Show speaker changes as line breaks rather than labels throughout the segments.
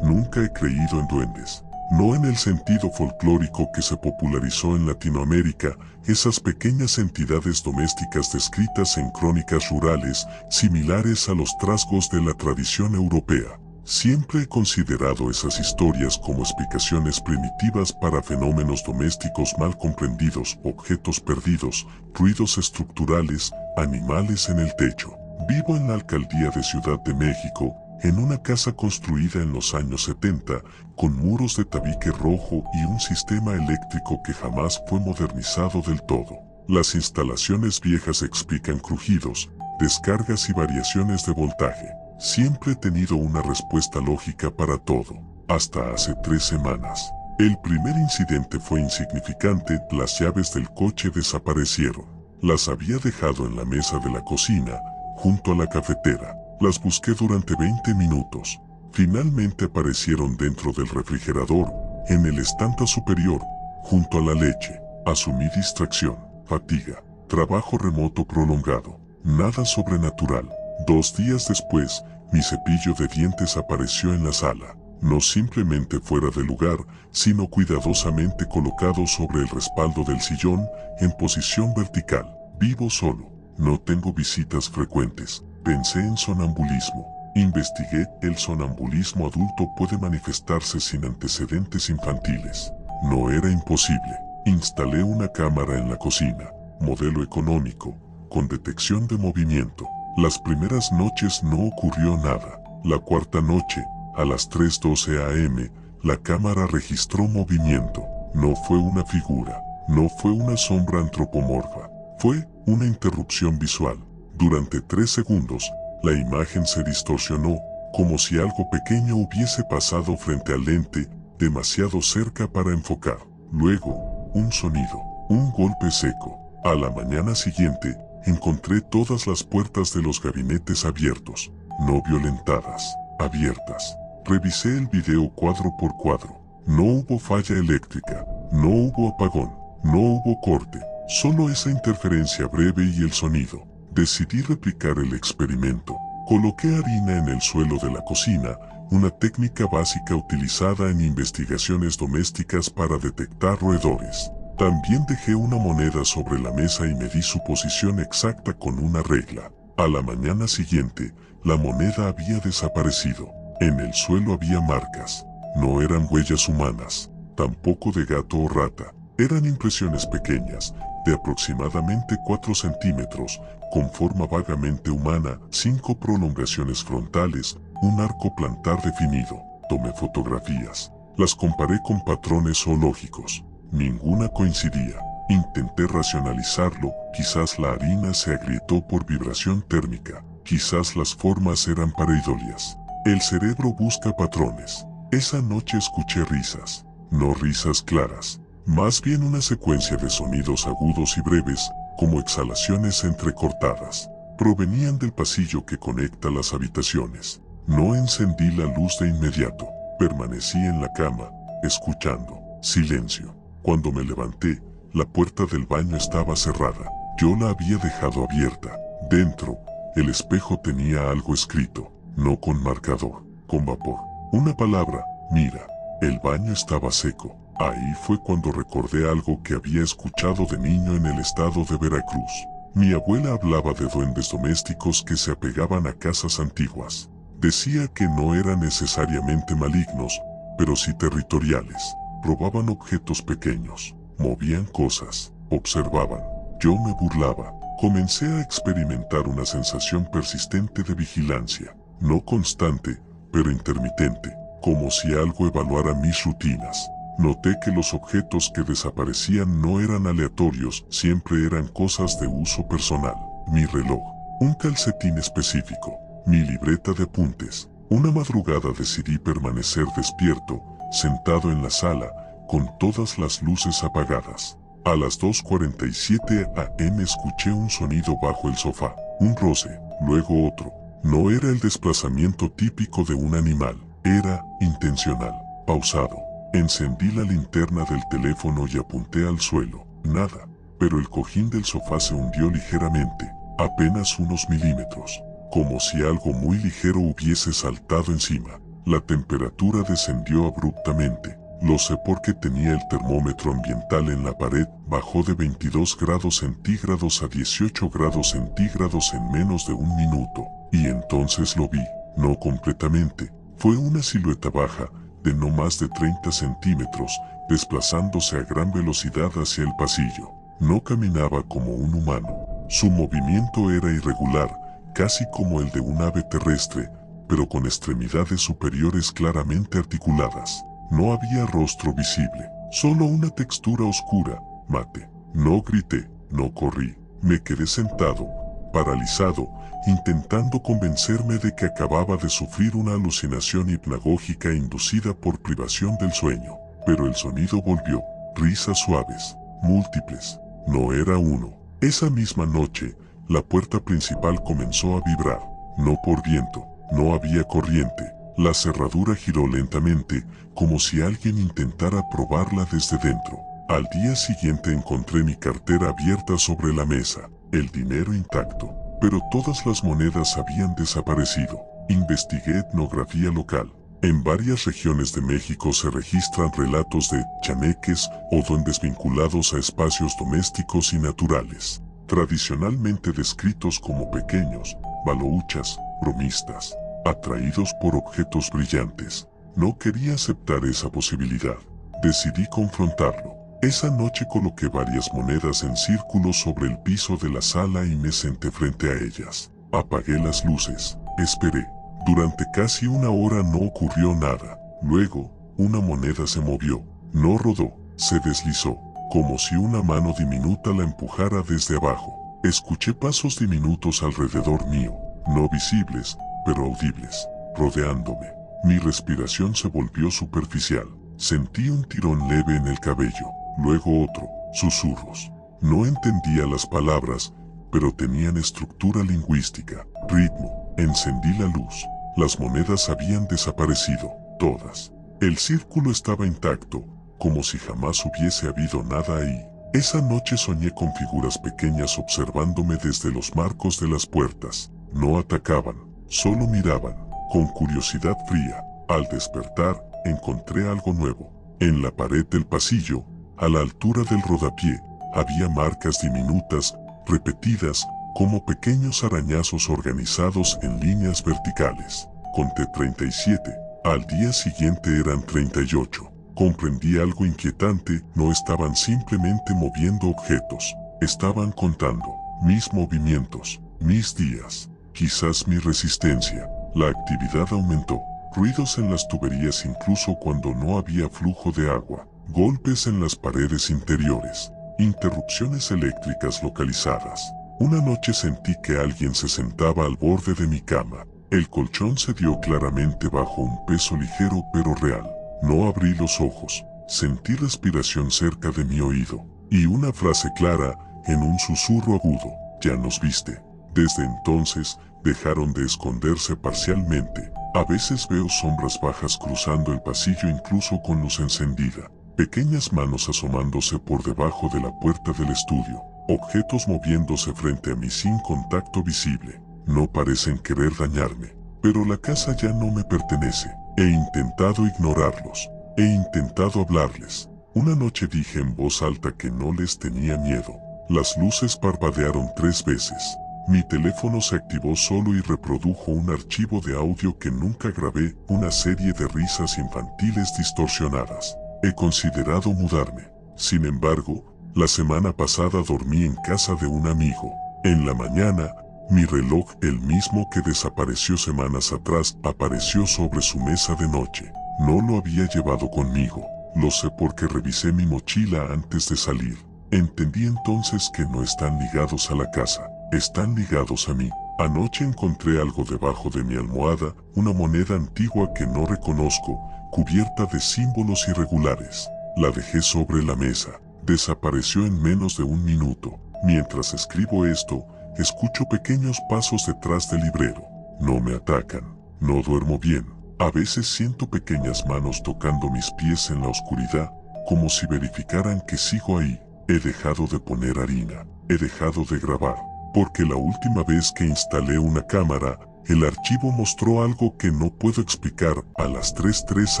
Nunca he creído en duendes. No en el sentido folclórico que se popularizó en Latinoamérica, esas pequeñas entidades domésticas descritas en crónicas rurales, similares a los trasgos de la tradición europea. Siempre he considerado esas historias como explicaciones primitivas para fenómenos domésticos mal comprendidos, objetos perdidos, ruidos estructurales, animales en el techo. Vivo en la alcaldía de Ciudad de México, en una casa construida en los años 70, con muros de tabique rojo y un sistema eléctrico que jamás fue modernizado del todo. Las instalaciones viejas explican crujidos, descargas y variaciones de voltaje. Siempre he tenido una respuesta lógica para todo, hasta hace 3 semanas. El primer incidente fue insignificante, las llaves del coche desaparecieron. Las había dejado en la mesa de la cocina, junto a la cafetera. Las busqué durante 20 minutos. Finalmente aparecieron dentro del refrigerador, en el estante superior, junto a la leche. Asumí distracción, fatiga, trabajo remoto prolongado. Nada sobrenatural. 2 días después, mi cepillo de dientes apareció en la sala. No simplemente fuera de lugar, sino cuidadosamente colocado sobre el respaldo del sillón, en posición vertical. Vivo solo. No tengo visitas frecuentes. Pensé en sonambulismo. Investigué, el sonambulismo adulto puede manifestarse sin antecedentes infantiles. No era imposible. Instalé una cámara en la cocina, modelo económico, con detección de movimiento. Las primeras noches no ocurrió nada. La 4ª noche, a las 3:12 am, la cámara registró movimiento. No fue una figura, no fue una sombra antropomorfa. Fue una interrupción visual. Durante 3 segundos, la imagen se distorsionó, como si algo pequeño hubiese pasado frente al lente, demasiado cerca para enfocar. Luego, un sonido, un golpe seco. A la mañana siguiente, encontré todas las puertas de los gabinetes abiertos, no violentadas, abiertas. Revisé el video cuadro por cuadro. No hubo falla eléctrica, no hubo apagón, no hubo corte, solo esa interferencia breve y el sonido. Decidí replicar el experimento. Coloqué harina en el suelo de la cocina, una técnica básica utilizada en investigaciones domésticas para detectar roedores. También dejé una moneda sobre la mesa y medí su posición exacta con una regla. A la mañana siguiente, la moneda había desaparecido. En el suelo había marcas. No eran huellas humanas, tampoco de gato o rata. Eran impresiones pequeñas, de aproximadamente 4 centímetros, con forma vagamente humana, 5 prolongaciones frontales, un arco plantar definido. Tomé fotografías. Las comparé con patrones zoológicos. Ninguna coincidía. Intenté racionalizarlo, quizás la harina se agrietó por vibración térmica, quizás las formas eran pareidolias. El cerebro busca patrones. Esa noche escuché risas, no risas claras, más bien una secuencia de sonidos agudos y breves, como exhalaciones entrecortadas. Provenían del pasillo que conecta las habitaciones. No encendí la luz de inmediato. Permanecí en la cama, escuchando. Silencio. Cuando me levanté, la puerta del baño estaba cerrada. Yo la había dejado abierta. Dentro, el espejo tenía algo escrito, no con marcador, con vapor. Una palabra, mira. El baño estaba seco. Ahí fue cuando recordé algo que había escuchado de niño en el estado de Veracruz. Mi abuela hablaba de duendes domésticos que se apegaban a casas antiguas. Decía que no eran necesariamente malignos, pero sí territoriales. Robaban objetos pequeños, movían cosas, observaban. Yo me burlaba. Comencé a experimentar una sensación persistente de vigilancia, no constante, pero intermitente, como si algo evaluara mis rutinas. Noté que los objetos que desaparecían no eran aleatorios, siempre eran cosas de uso personal. Mi reloj, un calcetín específico, mi libreta de apuntes. Una madrugada decidí permanecer despierto, sentado en la sala, con todas las luces apagadas. A las 2:47 am escuché un sonido bajo el sofá, un roce, luego otro. No era el desplazamiento típico de un animal, era intencional, pausado. Encendí la linterna del teléfono y apunté al suelo. Nada, pero el cojín del sofá se hundió ligeramente, apenas unos milímetros, como si algo muy ligero hubiese saltado encima. La temperatura descendió abruptamente. Lo sé porque tenía el termómetro ambiental en la pared. Bajó de 22 grados centígrados a 18 grados centígrados en menos de un minuto. Y entonces lo vi, no completamente. Fue una silueta baja, de no más de 30 centímetros, desplazándose a gran velocidad hacia el pasillo. No caminaba como un humano. Su movimiento era irregular, casi como el de un ave terrestre, pero con extremidades superiores claramente articuladas. No había rostro visible, solo una textura oscura, mate. No grité, no corrí, me quedé sentado, paralizado, intentando convencerme de que acababa de sufrir una alucinación hipnagógica inducida por privación del sueño. Pero el sonido volvió, risas suaves, múltiples. No era uno. Esa misma noche, la puerta principal comenzó a vibrar, no por viento, no había corriente. La cerradura giró lentamente, como si alguien intentara probarla desde dentro. Al día siguiente encontré mi cartera abierta sobre la mesa, el dinero intacto, pero todas las monedas habían desaparecido. Investigué etnografía local. En varias regiones de México se registran relatos de chaneques o duendes vinculados a espacios domésticos y naturales, tradicionalmente descritos como pequeños, balouchas, bromistas, atraídos por objetos brillantes. No quería aceptar esa posibilidad. Decidí confrontarlo. Esa noche coloqué varias monedas en círculo sobre el piso de la sala y me senté frente a ellas. Apagué las luces. Esperé. Durante casi una hora no ocurrió nada. Luego, una moneda se movió. No rodó, se deslizó, como si una mano diminuta la empujara desde abajo. Escuché pasos diminutos alrededor mío, no visibles, pero audibles, rodeándome. Mi respiración se volvió superficial. Sentí un tirón leve en el cabello, luego otro, susurros. No entendía las palabras, pero tenían estructura lingüística, ritmo. Encendí la luz. Las monedas habían desaparecido, todas. El círculo estaba intacto, como si jamás hubiese habido nada ahí. Esa noche soñé con figuras pequeñas observándome desde los marcos de las puertas. No atacaban, solo miraban, con curiosidad fría. Al despertar, encontré algo nuevo. En la pared del pasillo, a la altura del rodapié, había marcas diminutas, repetidas, como pequeños arañazos organizados en líneas verticales. Conté 37. Al día siguiente eran 38. Comprendí algo inquietante, no estaban simplemente moviendo objetos, estaban contando mis movimientos, mis días, quizás mi resistencia. La actividad aumentó, ruidos en las tuberías incluso cuando no había flujo de agua, golpes en las paredes interiores, interrupciones eléctricas localizadas. Una noche sentí que alguien se sentaba al borde de mi cama. El colchón cedió claramente bajo un peso ligero pero real. No abrí los ojos. Sentí respiración cerca de mi oído. Y una frase clara, en un susurro agudo. Ya nos viste. Desde entonces, dejaron de esconderse parcialmente. A veces veo sombras bajas cruzando el pasillo incluso con luz encendida. Pequeñas manos asomándose por debajo de la puerta del estudio. Objetos moviéndose frente a mí sin contacto visible. No parecen querer dañarme, pero la casa ya no me pertenece. He intentado ignorarlos. He intentado hablarles. Una noche dije en voz alta que no les tenía miedo. Las luces parpadearon 3 veces. Mi teléfono se activó solo y reprodujo un archivo de audio que nunca grabé, una serie de risas infantiles distorsionadas. He considerado mudarme. Sin embargo, la semana pasada dormí en casa de un amigo. En la mañana, mi reloj, el mismo que desapareció semanas atrás, apareció sobre su mesa de noche. No lo había llevado conmigo. Lo sé porque revisé mi mochila antes de salir. Entendí entonces que no están ligados a la casa, están ligados a mí. Anoche encontré algo debajo de mi almohada, una moneda antigua que no reconozco, cubierta de símbolos irregulares. La dejé sobre la mesa. Desapareció en menos de un minuto. Mientras escribo esto, escucho pequeños pasos detrás del librero. No me atacan. No duermo bien. A veces siento pequeñas manos tocando mis pies en la oscuridad, como si verificaran que sigo ahí. He dejado de poner harina. He dejado de grabar. Porque la última vez que instalé una cámara, el archivo mostró algo que no puedo explicar. A las 3:03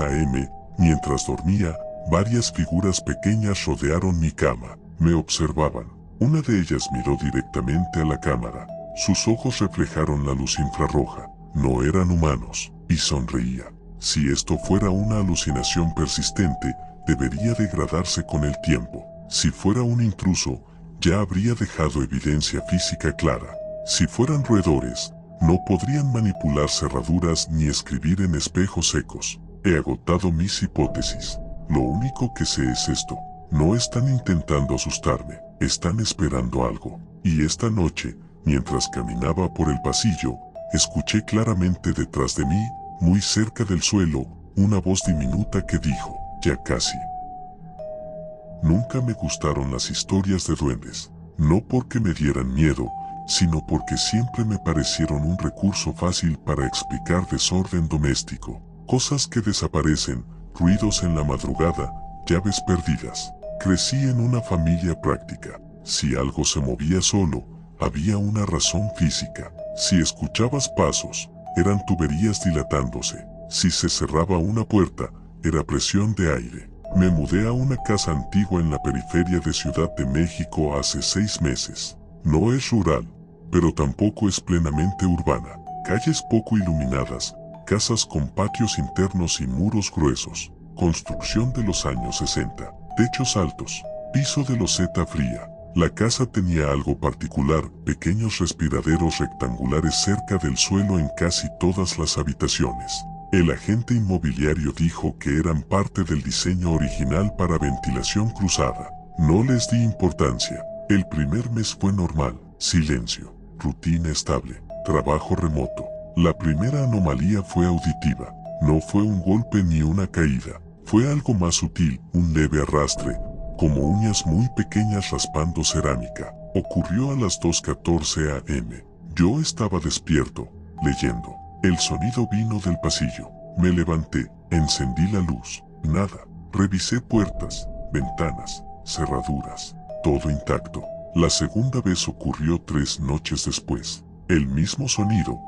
am, mientras dormía, varias figuras pequeñas rodearon mi cama. Me observaban. Una de ellas miró directamente a la cámara. Sus ojos reflejaron la luz infrarroja. No eran humanos, y sonreía. Si esto fuera una alucinación persistente, debería degradarse con el tiempo. Si fuera un intruso, ya habría dejado evidencia física clara. Si fueran roedores, no podrían manipular cerraduras ni escribir en espejos secos. He agotado mis hipótesis. Lo único que sé es esto. No están intentando asustarme, están esperando algo. Y esta noche, mientras caminaba por el pasillo, escuché claramente detrás de mí, muy cerca del suelo, una voz diminuta que dijo, ya casi. Nunca me gustaron las historias de duendes, no porque me dieran miedo, sino porque siempre me parecieron un recurso fácil para explicar desorden doméstico, cosas que desaparecen, ruidos en la madrugada, llaves perdidas. Crecí en una familia práctica. Si algo se movía solo, había una razón física. Si escuchabas pasos, eran tuberías dilatándose. Si se cerraba una puerta, era presión de aire. Me mudé a una casa antigua en la periferia de Ciudad de México hace 6 meses. No es rural, pero tampoco es plenamente urbana. Calles poco iluminadas, casas con patios internos y muros gruesos. Construcción de los años 60. Techos altos, piso de loseta fría. La casa tenía algo particular, pequeños respiraderos rectangulares cerca del suelo en casi todas las habitaciones. El agente inmobiliario dijo que eran parte del diseño original para ventilación cruzada. No les di importancia. El primer mes fue normal, silencio, rutina estable, trabajo remoto. La primera anomalía fue auditiva. No fue un golpe ni una caída. Fue algo más sutil, un leve arrastre, como uñas muy pequeñas raspando cerámica. Ocurrió a las 2:14 am. Yo estaba despierto, leyendo. El sonido vino del pasillo. Me levanté, encendí la luz. Nada. Revisé puertas, ventanas, cerraduras. Todo intacto. La segunda vez ocurrió 3 noches después. El mismo sonido,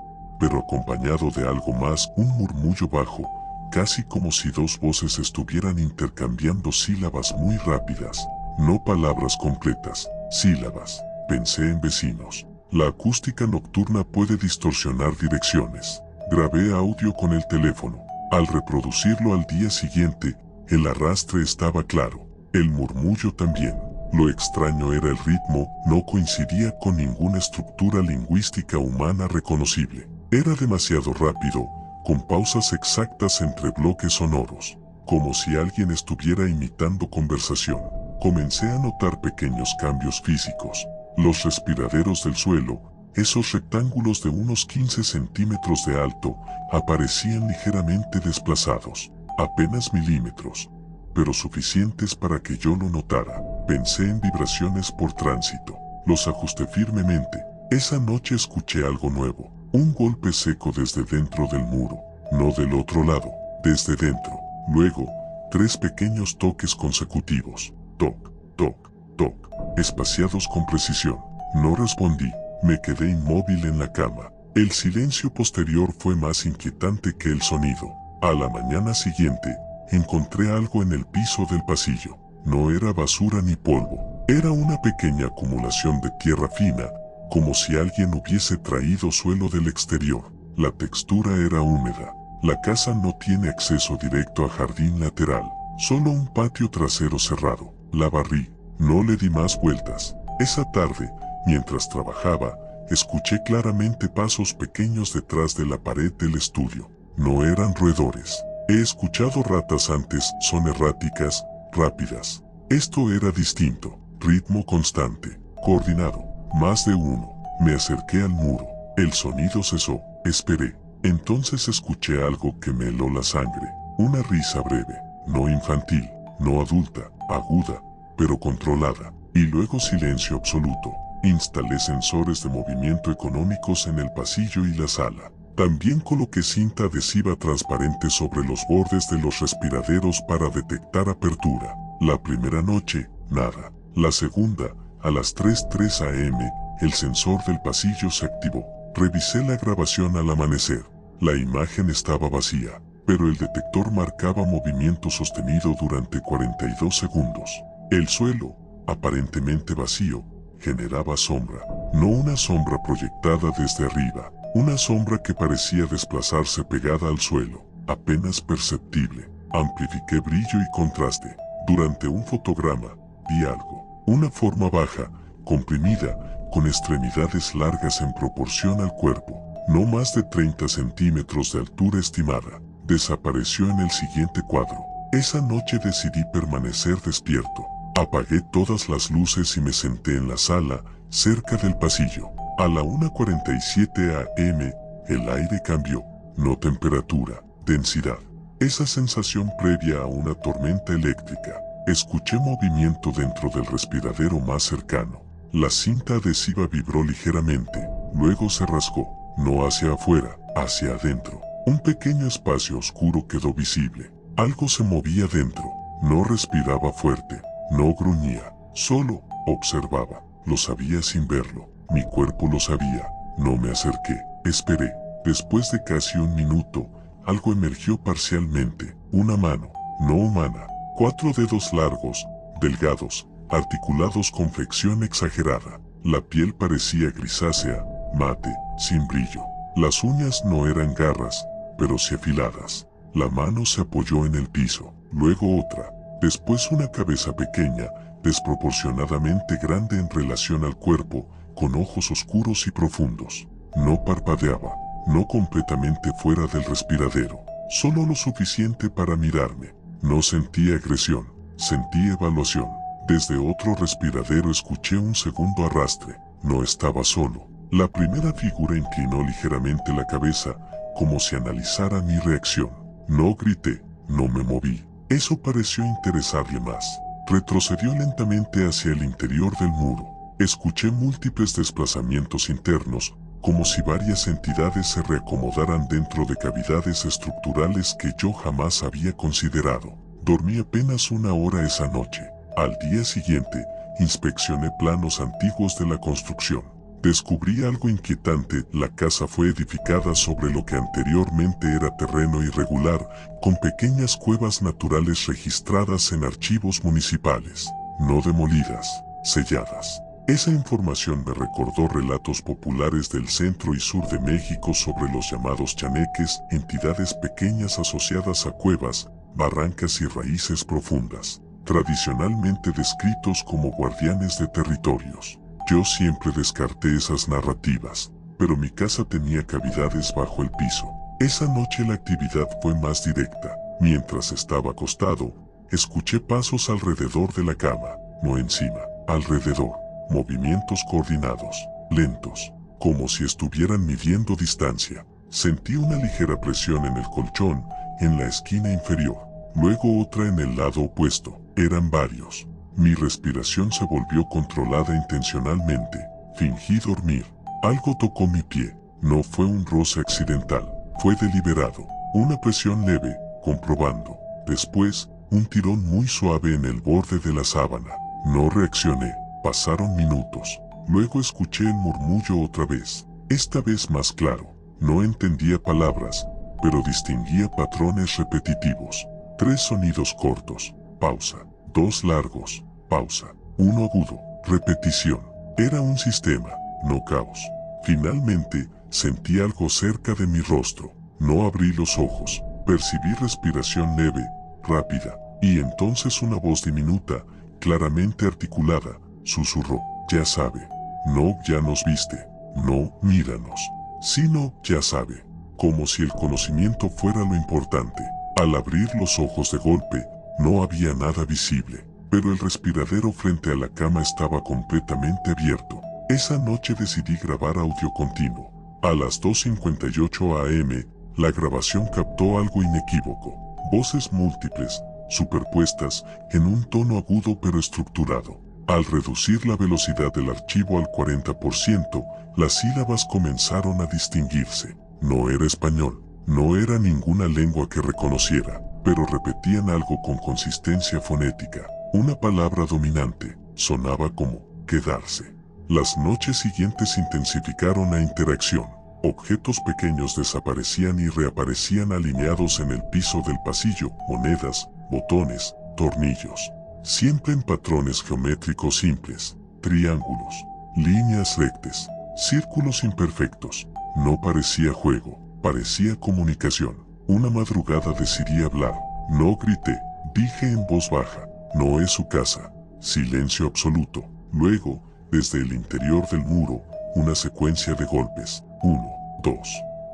pero acompañado de algo más, un murmullo bajo, casi como si 2 voces estuvieran intercambiando sílabas muy rápidas. No palabras completas, sílabas. Pensé en vecinos. La acústica nocturna puede distorsionar direcciones. Grabé audio con el teléfono. Al reproducirlo al día siguiente, el arrastre estaba claro. El murmullo también. Lo extraño era el ritmo, no coincidía con ninguna estructura lingüística humana reconocible. Era demasiado rápido, con pausas exactas entre bloques sonoros, como si alguien estuviera imitando conversación. Comencé a notar pequeños cambios físicos. Los respiraderos del suelo, esos rectángulos de unos 15 centímetros de alto, aparecían ligeramente desplazados, apenas milímetros, pero suficientes para que yo lo notara. Pensé en vibraciones por tránsito. Los ajusté firmemente. Esa noche escuché algo nuevo. Un golpe seco desde dentro del muro, no del otro lado, desde dentro. Luego, 3 pequeños toques consecutivos. Toc, toc, toc, espaciados con precisión. No respondí. Me quedé inmóvil en la cama. El silencio posterior fue más inquietante que el sonido. A la mañana siguiente, encontré algo en el piso del pasillo. No era basura ni polvo. Era una pequeña acumulación de tierra fina, como si alguien hubiese traído suelo del exterior. La textura era húmeda. La casa no tiene acceso directo a jardín lateral, solo un patio trasero cerrado. La barrí. No le di más vueltas. Esa tarde, mientras trabajaba, escuché claramente pasos pequeños detrás de la pared del estudio. No eran roedores. He escuchado ratas antes, son erráticas, rápidas. Esto era distinto. Ritmo constante, coordinado. Más de uno. Me acerqué al muro. El sonido cesó. Esperé. Entonces escuché algo que me heló la sangre. Una risa breve. No infantil, no adulta, aguda, pero controlada. Y luego silencio absoluto. Instalé sensores de movimiento económicos en el pasillo y la sala. También coloqué cinta adhesiva transparente sobre los bordes de los respiraderos para detectar apertura. La primera noche, nada. La segunda, a las 3:03 am, el sensor del pasillo se activó. Revisé la grabación al amanecer. La imagen estaba vacía, pero el detector marcaba movimiento sostenido durante 42 segundos. El suelo, aparentemente vacío, generaba sombra. No una sombra proyectada desde arriba, una sombra que parecía desplazarse pegada al suelo, apenas perceptible. Amplifiqué brillo y contraste. Durante un fotograma, vi algo. Una forma baja, comprimida, con extremidades largas en proporción al cuerpo, no más de 30 centímetros de altura estimada. Desapareció en el siguiente cuadro. Esa noche decidí permanecer despierto. Apagué todas las luces y me senté en la sala, cerca del pasillo. A la 1:47 am, el aire cambió. No temperatura, densidad. Esa sensación previa a una tormenta eléctrica. Escuché movimiento dentro del respiradero más cercano. La cinta adhesiva vibró ligeramente, luego se rasgó, no hacia afuera, hacia adentro. Un pequeño espacio oscuro quedó visible. Algo se movía dentro. No respiraba fuerte, no gruñía, solo observaba. Lo sabía sin verlo. Mi cuerpo lo sabía. No me acerqué. Esperé. Después de casi un minuto, algo emergió parcialmente. Una mano, no humana. 4 dedos largos, delgados, articulados con flexión exagerada. La piel parecía grisácea, mate, sin brillo. Las uñas no eran garras, pero sí afiladas. La mano se apoyó en el piso, luego otra, después una cabeza pequeña, desproporcionadamente grande en relación al cuerpo, con ojos oscuros y profundos. No parpadeaba, no completamente fuera del respiradero, solo lo suficiente para mirarme. No sentí agresión, sentí evaluación. Desde otro respiradero escuché un segundo arrastre. No estaba solo. La primera figura inclinó ligeramente la cabeza, como si analizara mi reacción. No grité, no me moví. Eso pareció interesarle más. Retrocedió lentamente hacia el interior del muro. Escuché múltiples desplazamientos internos, como si varias entidades se reacomodaran dentro de cavidades estructurales que yo jamás había considerado. Dormí apenas 1 hora esa noche. Al día siguiente, inspeccioné planos antiguos de la construcción. Descubrí algo inquietante. La casa fue edificada sobre lo que anteriormente era terreno irregular, con pequeñas cuevas naturales registradas en archivos municipales, no demolidas, selladas. Esa información me recordó relatos populares del centro y sur de México sobre los llamados chaneques, entidades pequeñas asociadas a cuevas, barrancas y raíces profundas, tradicionalmente descritos como guardianes de territorios. Yo siempre descarté esas narrativas, pero mi casa tenía cavidades bajo el piso. Esa noche la actividad fue más directa. Mientras estaba acostado, escuché pasos alrededor de la cama, no encima, alrededor. Movimientos coordinados, lentos, como si estuvieran midiendo distancia. Sentí una ligera presión en el colchón, en la esquina inferior. Luego otra en el lado opuesto. Eran varios. Mi respiración se volvió controlada intencionalmente. Fingí dormir. Algo tocó mi pie. No fue un roce accidental. Fue deliberado. Una presión leve, comprobando. Después, un tirón muy suave en el borde de la sábana. No reaccioné. Pasaron minutos. Luego escuché el murmullo otra vez. Esta vez más claro. No entendía palabras, pero distinguía patrones repetitivos. 3 sonidos cortos. Pausa. 2 largos. Pausa. 1 agudo. Repetición. Era un sistema, no caos. Finalmente, sentí algo cerca de mi rostro. No abrí los ojos. Percibí respiración leve, rápida, y entonces una voz diminuta, claramente articulada, susurró. Ya sabe. No, ya nos viste. No, míranos. Sino, ya sabe. Como si el conocimiento fuera lo importante. Al abrir los ojos de golpe, no había nada visible, pero el respiradero frente a la cama estaba completamente abierto. Esa noche decidí grabar audio continuo. A las 2:58 am, la grabación captó algo inequívoco. Voces múltiples, superpuestas, en un tono agudo pero estructurado. Al reducir la velocidad del archivo al 40%, las sílabas comenzaron a distinguirse. No era español, no era ninguna lengua que reconociera, pero repetían algo con consistencia fonética. Una palabra dominante, sonaba como quedarse. Las noches siguientes intensificaron la interacción. Objetos pequeños desaparecían y reaparecían alineados en el piso del pasillo, monedas, botones, tornillos. Siempre en patrones geométricos simples, triángulos, líneas rectas, círculos imperfectos. No parecía juego, parecía comunicación. Una madrugada decidí hablar. No grité, dije en voz baja, no es su casa. Silencio absoluto. Luego, desde el interior del muro, una secuencia de golpes. 1, 2,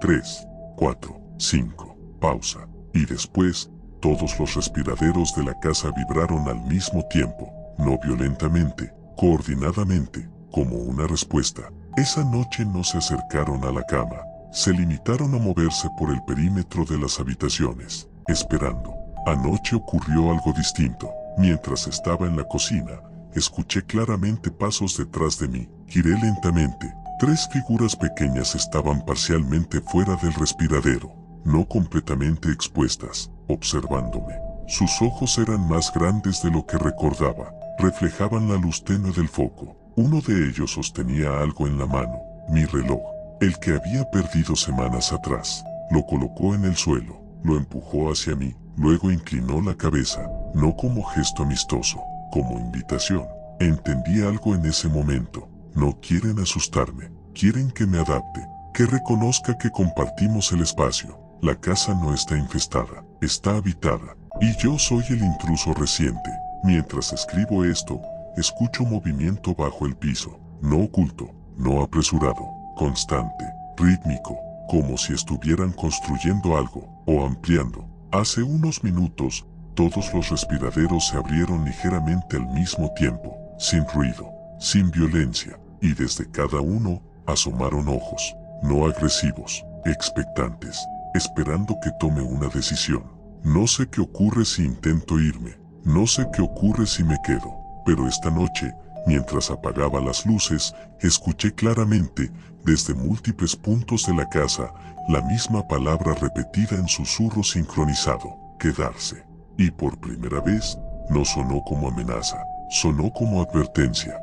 3, 4, 5. Pausa. Y después, todos los respiraderos de la casa vibraron al mismo tiempo, no violentamente, coordinadamente, como una respuesta. Esa noche no se acercaron a la cama, se limitaron a moverse por el perímetro de las habitaciones, esperando. Anoche ocurrió algo distinto. Mientras estaba en la cocina, escuché claramente pasos detrás de mí. Giré lentamente. 3 figuras pequeñas estaban parcialmente fuera del respiradero, no completamente expuestas, observándome. Sus ojos eran más grandes de lo que recordaba, reflejaban la luz tenue del foco. Uno de ellos sostenía algo en la mano, mi reloj, el que había perdido semanas atrás. Lo colocó en el suelo, lo empujó hacia mí, luego inclinó la cabeza, no como gesto amistoso, como invitación. Entendí algo en ese momento. No quieren asustarme, quieren que me adapte, que reconozca que compartimos el espacio. La casa no está infestada, está habitada, y yo soy el intruso reciente. Mientras escribo esto, escucho movimiento bajo el piso, no oculto, no apresurado, constante, rítmico, como si estuvieran construyendo algo, o ampliando. Hace unos minutos, todos los respiraderos se abrieron ligeramente al mismo tiempo, sin ruido, sin violencia. Y desde cada uno, asomaron ojos, no agresivos, expectantes, esperando que tome una decisión. No sé qué ocurre si intento irme, no sé qué ocurre si me quedo, pero esta noche, mientras apagaba las luces, escuché claramente, desde múltiples puntos de la casa, la misma palabra repetida en susurro sincronizado, quedarse. Y por primera vez, no sonó como amenaza, sonó como advertencia.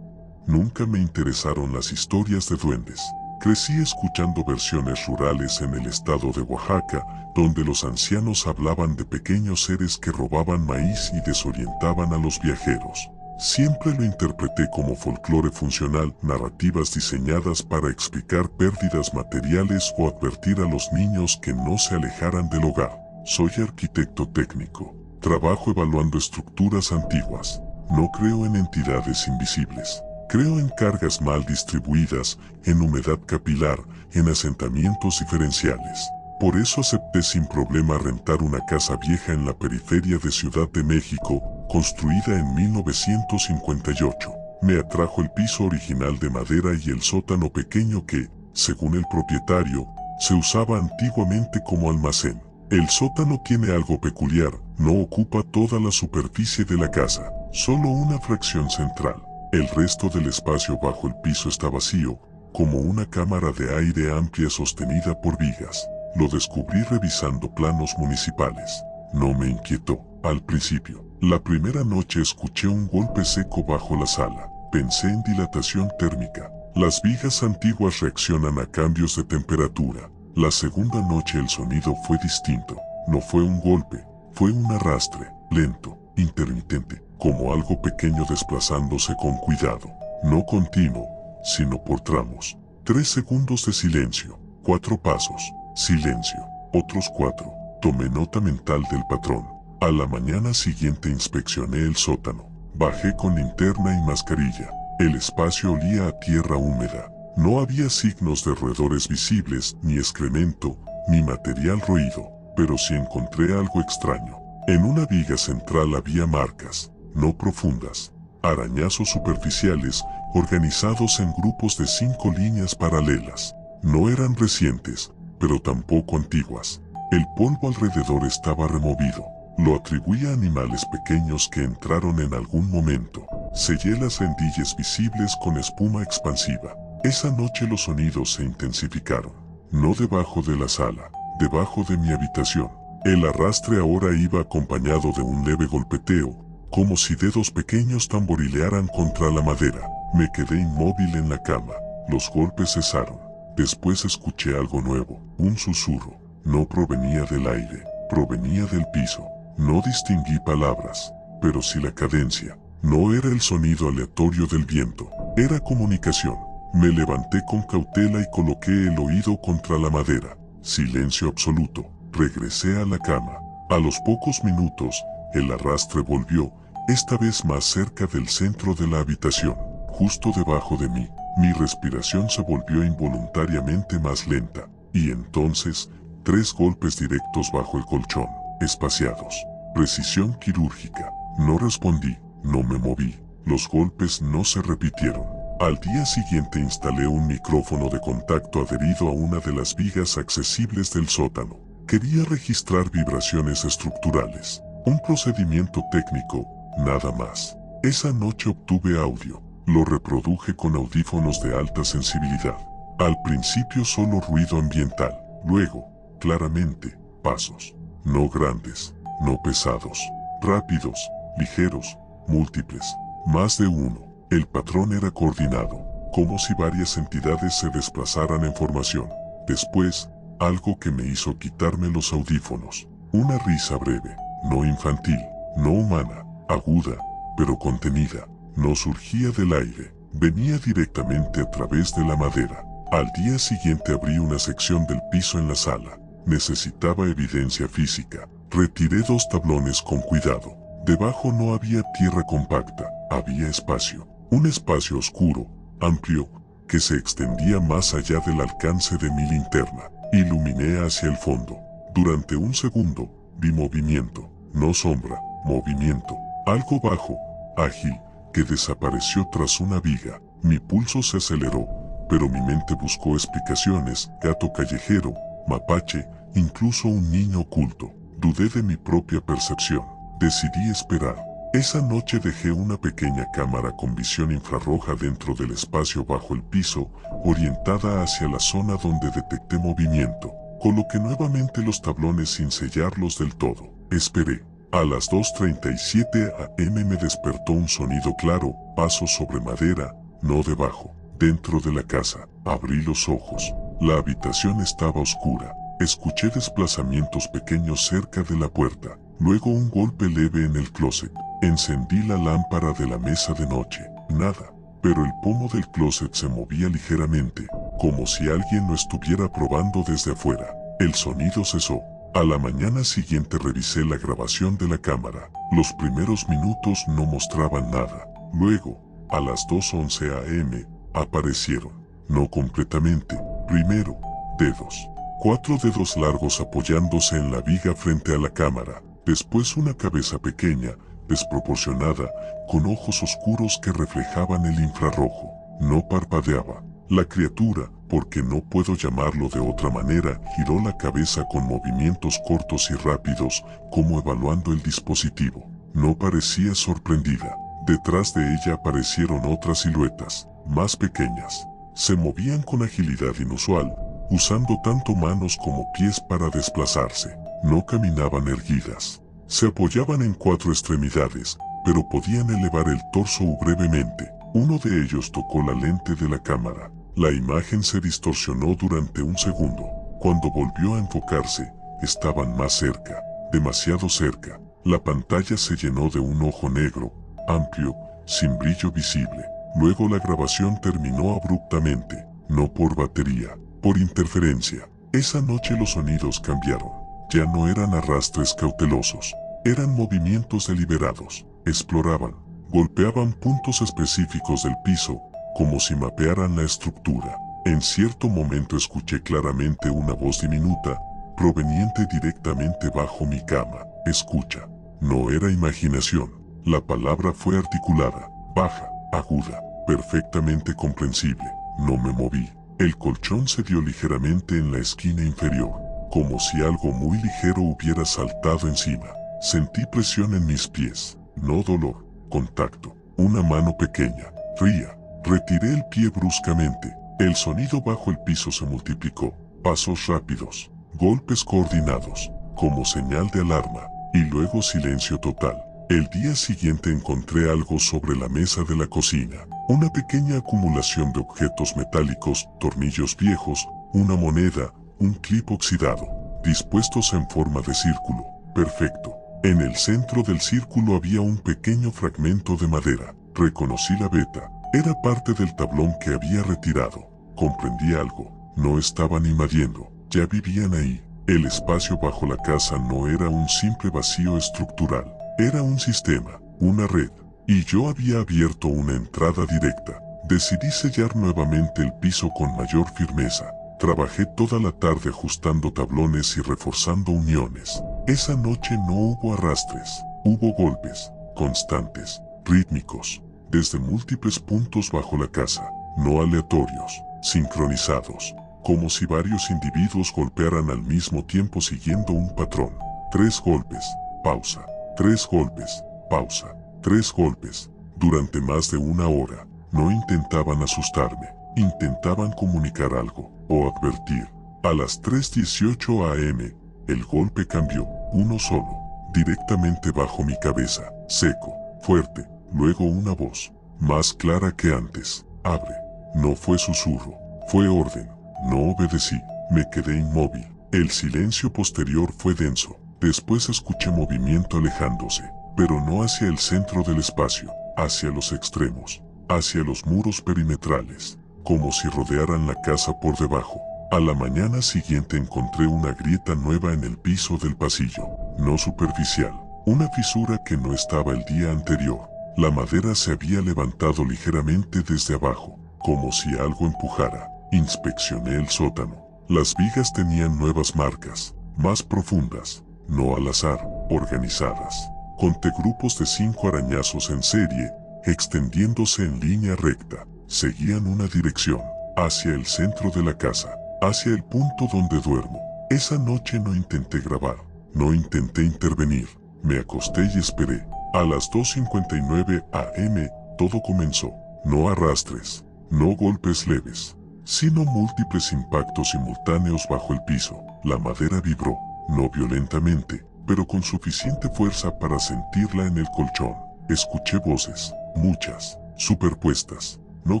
Nunca me interesaron las historias de duendes. Crecí escuchando versiones rurales en el estado de Oaxaca, donde los ancianos hablaban de pequeños seres que robaban maíz y desorientaban a los viajeros. Siempre lo interpreté como folclore funcional, narrativas diseñadas para explicar pérdidas materiales o advertir a los niños que no se alejaran del hogar. Soy arquitecto técnico. Trabajo evaluando estructuras antiguas. No creo en entidades invisibles. Creo en cargas mal distribuidas, en humedad capilar, en asentamientos diferenciales. Por eso acepté sin problema rentar una casa vieja en la periferia de Ciudad de México, construida en 1958. Me atrajo el piso original de madera y el sótano pequeño que, según el propietario, se usaba antiguamente como almacén. El sótano tiene algo peculiar, no ocupa toda la superficie de la casa, solo una fracción central. El resto del espacio bajo el piso está vacío, como una cámara de aire amplia sostenida por vigas. Lo descubrí revisando planos municipales. No me inquietó, al principio. La primera noche escuché un golpe seco bajo la sala. Pensé en dilatación térmica. Las vigas antiguas reaccionan a cambios de temperatura. La segunda noche el sonido fue distinto. No fue un golpe, fue un arrastre, lento, intermitente, como algo pequeño desplazándose con cuidado. No continuo, sino por tramos. 3 segundos de silencio, 4 pasos, silencio, otros 4. Tomé nota mental del patrón. A la mañana siguiente inspeccioné el sótano. Bajé con linterna y mascarilla. El espacio olía a tierra húmeda. No había signos de roedores visibles, ni excremento, ni material roído, pero sí encontré algo extraño. En una viga central había marcas, no profundas, arañazos superficiales, organizados en grupos de 5 líneas paralelas. No eran recientes, pero tampoco antiguas. El polvo alrededor estaba removido. Lo atribuía a animales pequeños que entraron en algún momento. Sellé las rendillas visibles con espuma expansiva. Esa noche los sonidos se intensificaron. No debajo de la sala, debajo de mi habitación. El arrastre ahora iba acompañado de un leve golpeteo, como si dedos pequeños tamborilearan contra la madera. Me quedé inmóvil en la cama. Los golpes cesaron. Después escuché algo nuevo, un susurro. No provenía del aire, provenía del piso. No distinguí palabras, pero sí la cadencia. No era el sonido aleatorio del viento, era comunicación. Me levanté con cautela y coloqué el oído contra la madera. Silencio absoluto. Regresé a la cama. A los pocos minutos, el arrastre volvió, esta vez más cerca del centro de la habitación, justo debajo de mí. Mi respiración se volvió involuntariamente más lenta, y entonces, 3 golpes directos bajo el colchón, espaciados. Precisión quirúrgica. No respondí, no me moví. Los golpes no se repitieron. Al día siguiente instalé un micrófono de contacto adherido a una de las vigas accesibles del sótano. Quería registrar vibraciones estructurales. Un procedimiento técnico, nada más. Esa noche obtuve audio. Lo reproduje con audífonos de alta sensibilidad. Al principio solo ruido ambiental. Luego, claramente, pasos. No grandes, no pesados. Rápidos, ligeros, múltiples. Más de uno. El patrón era coordinado, como si varias entidades se desplazaran en formación. Después, algo que me hizo quitarme los audífonos. Una risa breve, no infantil, no humana, aguda, pero contenida. No surgía del aire, venía directamente a través de la madera. Al día siguiente abrí una sección del piso en la sala. Necesitaba evidencia física. Retiré 2 tablones con cuidado. Debajo no había tierra compacta, había espacio. Un espacio oscuro, amplio, que se extendía más allá del alcance de mi linterna. Iluminé hacia el fondo. Durante un segundo, vi movimiento, no sombra, movimiento. Algo bajo, ágil, que desapareció tras una viga. Mi pulso se aceleró, pero mi mente buscó explicaciones, gato callejero, mapache, incluso un niño oculto. Dudé de mi propia percepción. Decidí esperar. Esa noche dejé una pequeña cámara con visión infrarroja dentro del espacio bajo el piso, orientada hacia la zona donde detecté movimiento. Coloqué nuevamente los tablones sin sellarlos del todo. Esperé. A las 2:37 am me despertó un sonido claro, pasos sobre madera, no debajo, dentro de la casa. Abrí los ojos. La habitación estaba oscura. Escuché desplazamientos pequeños cerca de la puerta. Luego un golpe leve en el closet. Encendí la lámpara de la mesa de noche. Nada. Pero el pomo del closet se movía ligeramente, como si alguien lo estuviera probando desde afuera. El sonido cesó. A la mañana siguiente revisé la grabación de la cámara. Los primeros minutos no mostraban nada. Luego, a las 2:11 am, aparecieron. No completamente. Primero, dedos. 4 dedos largos apoyándose en la viga frente a la cámara. Después una cabeza pequeña, desproporcionada, con ojos oscuros que reflejaban el infrarrojo. No parpadeaba. La criatura, porque no puedo llamarlo de otra manera, giró la cabeza con movimientos cortos y rápidos, como evaluando el dispositivo. No parecía sorprendida. Detrás de ella aparecieron otras siluetas, más pequeñas. Se movían con agilidad inusual, usando tanto manos como pies para desplazarse. No caminaban erguidas. Se apoyaban en 4 extremidades, pero podían elevar el torso brevemente. Uno de ellos tocó la lente de la cámara. La imagen se distorsionó durante un segundo. Cuando volvió a enfocarse, estaban más cerca, demasiado cerca. La pantalla se llenó de un ojo negro, amplio, sin brillo visible. Luego la grabación terminó abruptamente, no por batería, por interferencia. Esa noche los sonidos cambiaron. Ya no eran arrastres cautelosos, eran movimientos deliberados. Exploraban, golpeaban puntos específicos del piso, como si mapearan la estructura. En cierto momento escuché claramente una voz diminuta, proveniente directamente bajo mi cama. Escucha. No era imaginación. La palabra fue articulada, baja, aguda, perfectamente comprensible. No me moví. El colchón se dio ligeramente en la esquina inferior, como si algo muy ligero hubiera saltado encima. Sentí presión en mis pies, no dolor, contacto. Una mano pequeña, fría. Retiré el pie bruscamente. El sonido bajo el piso se multiplicó. Pasos rápidos, golpes coordinados, como señal de alarma, y luego silencio total. El día siguiente encontré algo sobre la mesa de la cocina. Una pequeña acumulación de objetos metálicos, tornillos viejos, una moneda, un clip oxidado, dispuestos en forma de círculo. Perfecto. En el centro del círculo había un pequeño fragmento de madera. Reconocí la veta. Era parte del tablón que había retirado. Comprendí algo. No estaban invadiendo. Ya vivían ahí. El espacio bajo la casa no era un simple vacío estructural. Era un sistema, una red. Y yo había abierto una entrada directa. Decidí sellar nuevamente el piso con mayor firmeza. Trabajé toda la tarde ajustando tablones y reforzando uniones. Esa noche no hubo arrastres. Hubo golpes, constantes, rítmicos, desde múltiples puntos bajo la casa, no aleatorios, sincronizados, como si varios individuos golpearan al mismo tiempo siguiendo un patrón. 3 golpes, pausa, 3 golpes, pausa, 3 golpes, durante más de una hora. No intentaban asustarme, intentaban comunicar algo, o advertir. A las 3:18 am, el golpe cambió, uno solo, directamente bajo mi cabeza, seco, fuerte, luego una voz, más clara que antes, abre. No fue susurro, fue orden, no obedecí, me quedé inmóvil. El silencio posterior fue denso, después escuché movimiento alejándose, pero no hacia el centro del espacio, hacia los extremos, hacia los muros perimetrales, como si rodearan la casa por debajo. A la mañana siguiente encontré una grieta nueva en el piso del pasillo, no superficial, una fisura que no estaba el día anterior. La madera se había levantado ligeramente desde abajo, como si algo empujara. Inspeccioné el sótano. Las vigas tenían nuevas marcas, más profundas, no al azar, organizadas. Conté grupos de 5 arañazos en serie, extendiéndose en línea recta. Seguían una dirección, hacia el centro de la casa, hacia el punto donde duermo. Esa noche no intenté grabar, no intenté intervenir. Me acosté y esperé. A las 2:59 am, todo comenzó. No arrastres, no golpes leves, sino múltiples impactos simultáneos bajo el piso. La madera vibró, no violentamente, pero con suficiente fuerza para sentirla en el colchón. Escuché voces, muchas, superpuestas, no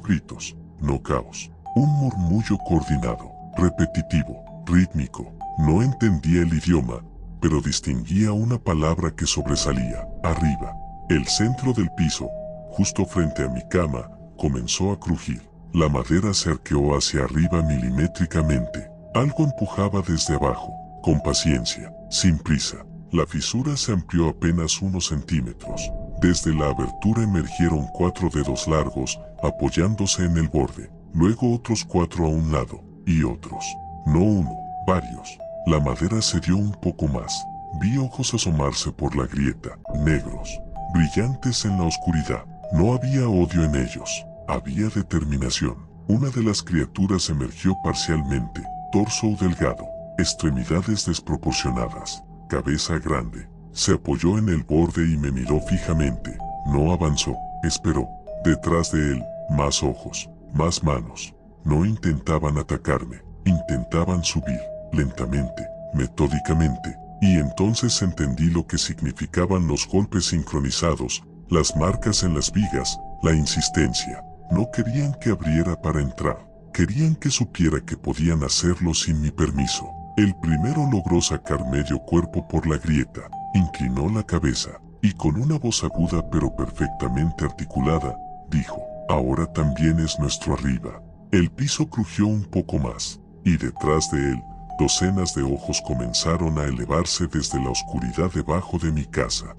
gritos, no caos. Un murmullo coordinado, repetitivo, rítmico. No entendía el idioma, pero distinguía una palabra que sobresalía. Arriba. El centro del piso, justo frente a mi cama, comenzó a crujir. La madera se arqueó hacia arriba milimétricamente. Algo empujaba desde abajo, con paciencia, sin prisa. La fisura se amplió apenas unos centímetros. Desde la abertura emergieron 4 dedos largos, apoyándose en el borde. Luego otros 4 a un lado, y otros. No uno, varios. La madera cedió un poco más. Vi ojos asomarse por la grieta, negros, brillantes en la oscuridad. No había odio en ellos, había determinación. Una de las criaturas emergió parcialmente, torso delgado, extremidades desproporcionadas, cabeza grande. Se apoyó en el borde y me miró fijamente. No avanzó, esperó. Detrás de él, más ojos, más manos. No intentaban atacarme, intentaban subir, lentamente, metódicamente. Y entonces entendí lo que significaban los golpes sincronizados, las marcas en las vigas, la insistencia. No querían que abriera para entrar. Querían que supiera que podían hacerlo sin mi permiso. El primero logró sacar medio cuerpo por la grieta. Inclinó la cabeza, y con una voz aguda pero perfectamente articulada, dijo, ahora también es nuestro arriba. El piso crujió un poco más, y detrás de él, docenas de ojos comenzaron a elevarse desde la oscuridad debajo de mi casa.